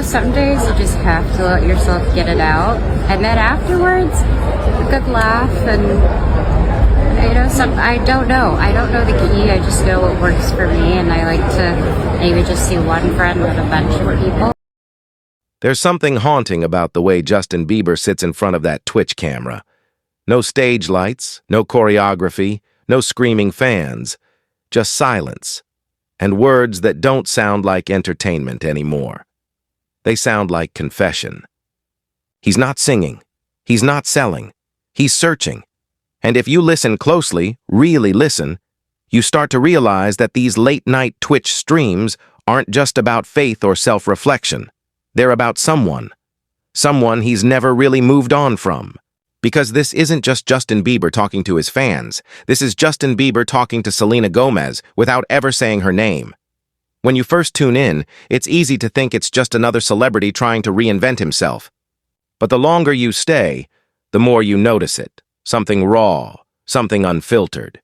Some days you just have to let yourself get it out, and then afterwards, a good laugh, and I don't know. I don't know the key. I just know what works for me, and I like to maybe just see one friend with a bunch of people. There's something haunting about the way Justin Bieber sits in front of that Twitch camera. No stage lights, no choreography, no screaming fans, just silence, and words that don't sound like entertainment anymore. They sound like confession. He's not singing. He's not selling. He's searching. And if you listen closely, really listen, you start to realize that these late-night Twitch streams aren't just about faith or self-reflection. They're about someone he's never really moved on from. Because this isn't just Justin Bieber talking to his fans. This is Justin Bieber talking to Selena Gomez without ever saying her name. When you first tune in, it's easy to think it's just another celebrity trying to reinvent himself. But the longer you stay, the more you notice it. Something raw, something unfiltered.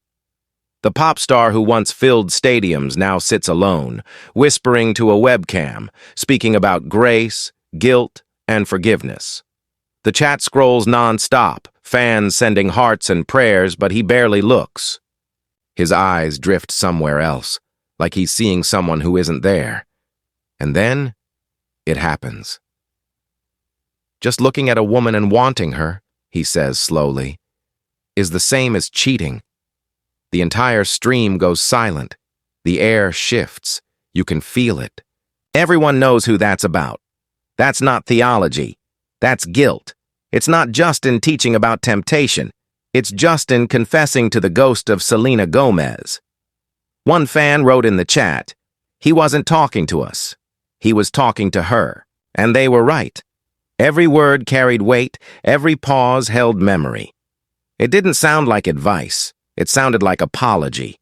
The pop star who once filled stadiums now sits alone, whispering to a webcam, speaking about grace, guilt, and forgiveness. The chat scrolls non-stop, fans sending hearts and prayers, but he barely looks. His eyes drift somewhere else, like he's seeing someone who isn't there. And then, it happens. Just looking at a woman and wanting her, he says slowly, is the same as cheating. The entire stream goes silent. The air shifts. You can feel it. Everyone knows who that's about. That's not theology. That's guilt. It's not Justin teaching about temptation. It's Justin confessing to the ghost of Selena Gomez. One fan wrote in the chat, "He wasn't talking to us. He was talking to her." And they were right. Every word carried weight, every pause held memory. It didn't sound like advice. It sounded like apology.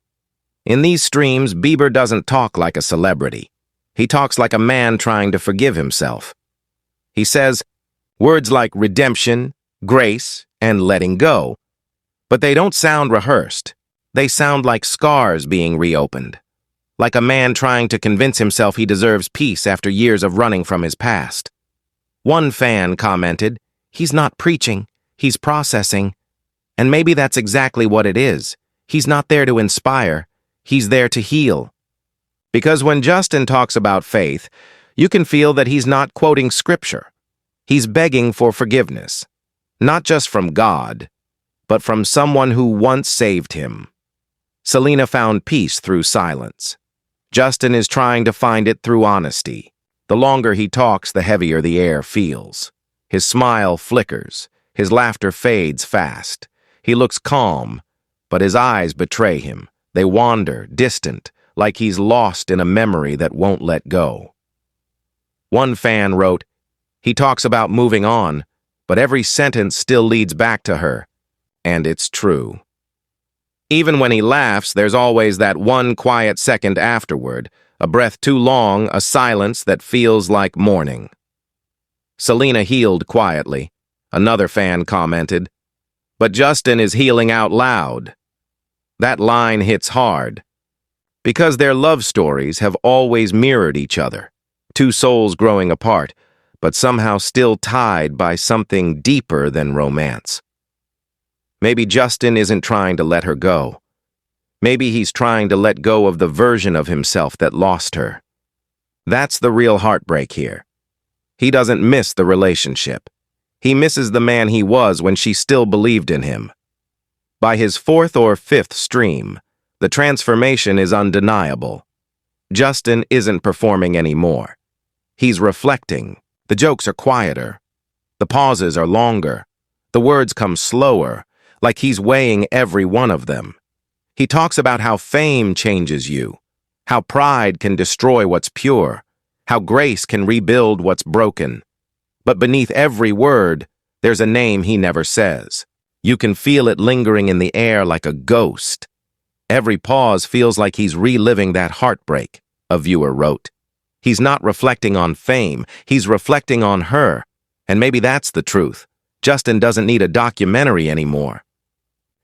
In these streams, Bieber doesn't talk like a celebrity. He talks like a man trying to forgive himself. He says words like redemption, grace, and letting go. But they don't sound rehearsed. They sound like scars being reopened. Like a man trying to convince himself he deserves peace after years of running from his past. One fan commented, "He's not preaching, he's processing." And maybe that's exactly what it is. He's not there to inspire, he's there to heal. Because when Justin talks about faith, you can feel that he's not quoting scripture. He's begging for forgiveness, not just from God, but from someone who once saved him. Selena found peace through silence. Justin is trying to find it through honesty. The longer he talks, the heavier the air feels. His smile flickers, his laughter fades fast. He looks calm, but his eyes betray him. They wander, distant, like he's lost in a memory that won't let go. One fan wrote, "He talks about moving on, but every sentence still leads back to her." And it's true. Even when he laughs, there's always that one quiet second afterward, a breath too long, a silence that feels like mourning. Selena healed quietly. Another fan commented, "But Justin is healing out loud." That line hits hard. Because their love stories have always mirrored each other. Two souls growing apart, but somehow still tied by something deeper than romance. Maybe Justin isn't trying to let her go. Maybe he's trying to let go of the version of himself that lost her. That's the real heartbreak here. He doesn't miss the relationship. He misses the man he was when she still believed in him. By his fourth or fifth stream, the transformation is undeniable. Justin isn't performing anymore. He's reflecting. The jokes are quieter. The pauses are longer. The words come slower, like he's weighing every one of them. He talks about how fame changes you, how pride can destroy what's pure, how grace can rebuild what's broken. But beneath every word, there's a name he never says. You can feel it lingering in the air like a ghost. Every pause feels like he's reliving that heartbreak, a viewer wrote. He's not reflecting on fame, he's reflecting on her. And maybe that's the truth. Justin doesn't need a documentary anymore.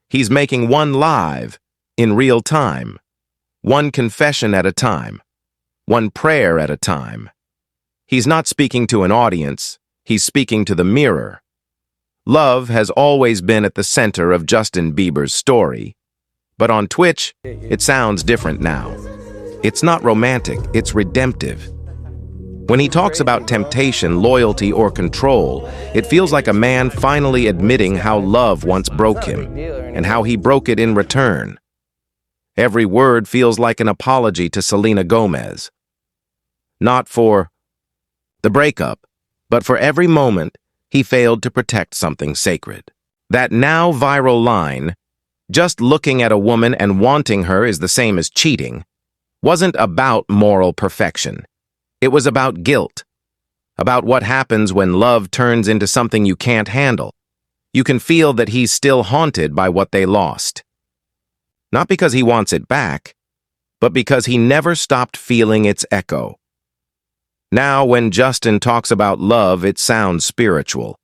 He's making one live, in real time. One confession at a time. One prayer at a time. He's not speaking to an audience, he's speaking to the mirror. Love has always been at the center of Justin Bieber's story. But on Twitch, it sounds different now. It's not romantic, it's redemptive. When he talks about temptation, loyalty, or control, it feels like a man finally admitting how love once broke him, and how he broke it in return. Every word feels like an apology to Selena Gomez. Not for the breakup, but for every moment he failed to protect something sacred. That now viral line, "Just looking at a woman and wanting her is the same as cheating," wasn't about moral perfection. It was about guilt, about what happens when love turns into something you can't handle. You can feel that he's still haunted by what they lost. Not because he wants it back, but because he never stopped feeling its echo. Now, when Justin talks about love, it sounds spiritual.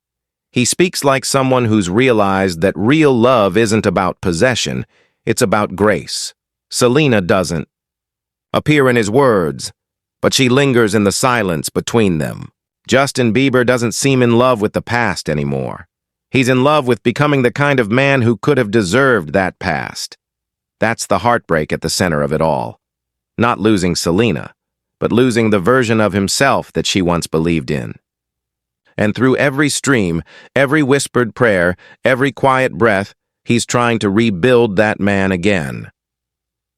He speaks like someone who's realized that real love isn't about possession, it's about grace. Selena doesn't appear in his words, but she lingers in the silence between them. Justin Bieber doesn't seem in love with the past anymore. He's in love with becoming the kind of man who could have deserved that past. That's the heartbreak at the center of it all. Not losing Selena, but losing the version of himself that she once believed in. And through every stream, every whispered prayer, every quiet breath, he's trying to rebuild that man again.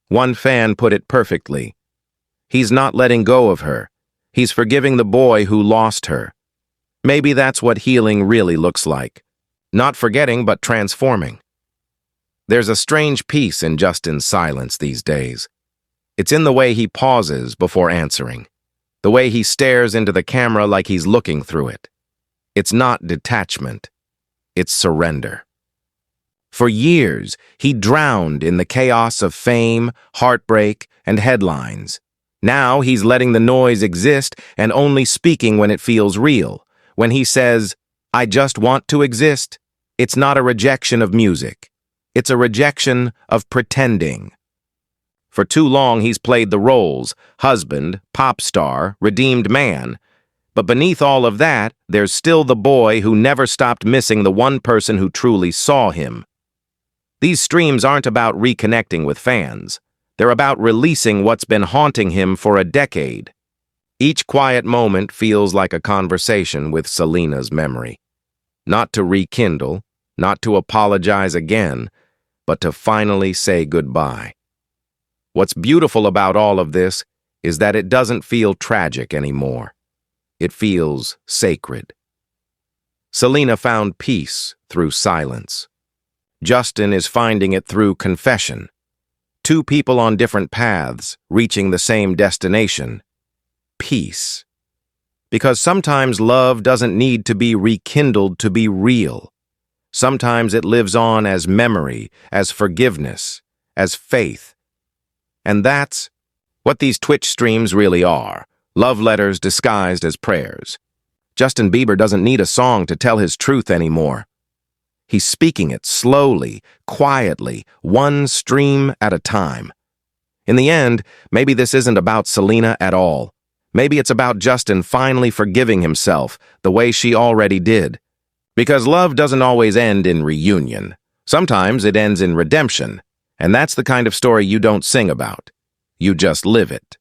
One fan put it perfectly. He's not letting go of her. He's forgiving the boy who lost her. Maybe that's what healing really looks like. Not forgetting, but transforming. There's a strange peace in Justin's silence these days. It's in the way he pauses before answering, the way he stares into the camera like he's looking through it. It's not detachment, it's surrender. For years, he drowned in the chaos of fame, heartbreak, and headlines. Now he's letting the noise exist and only speaking when it feels real. When he says, "I just want to exist," it's not a rejection of music. It's a rejection of pretending. For too long, he's played the roles: husband, pop star, redeemed man. But beneath all of that, there's still the boy who never stopped missing the one person who truly saw him. These streams aren't about reconnecting with fans. They're about releasing what's been haunting him for a decade. Each quiet moment feels like a conversation with Selena's memory. Not to rekindle, not to apologize again, but to finally say goodbye. What's beautiful about all of this is that it doesn't feel tragic anymore. It feels sacred. Selena found peace through silence. Justin is finding it through confession. Two people on different paths, reaching the same destination: peace. Because sometimes love doesn't need to be rekindled to be real. Sometimes it lives on as memory, as forgiveness, as faith. And that's what these Twitch streams really are: love letters disguised as prayers. Justin Bieber doesn't need a song to tell his truth anymore. He's speaking it slowly, quietly, one stream at a time. In the end, maybe this isn't about Selena at all. Maybe it's about Justin finally forgiving himself the way she already did. Because love doesn't always end in reunion. Sometimes it ends in redemption. And that's the kind of story you don't sing about. You just live it.